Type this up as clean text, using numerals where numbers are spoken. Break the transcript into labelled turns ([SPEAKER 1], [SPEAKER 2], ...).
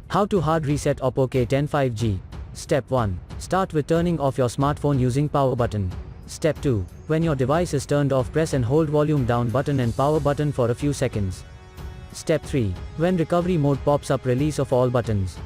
[SPEAKER 1] How to hard reset Oppo K10 5G. Step 1. Start with turning off your smartphone using power button. Step 2. When your device is turned off, press and hold volume down button and power button for a few seconds. Step 3. When recovery mode pops up, release of all buttons.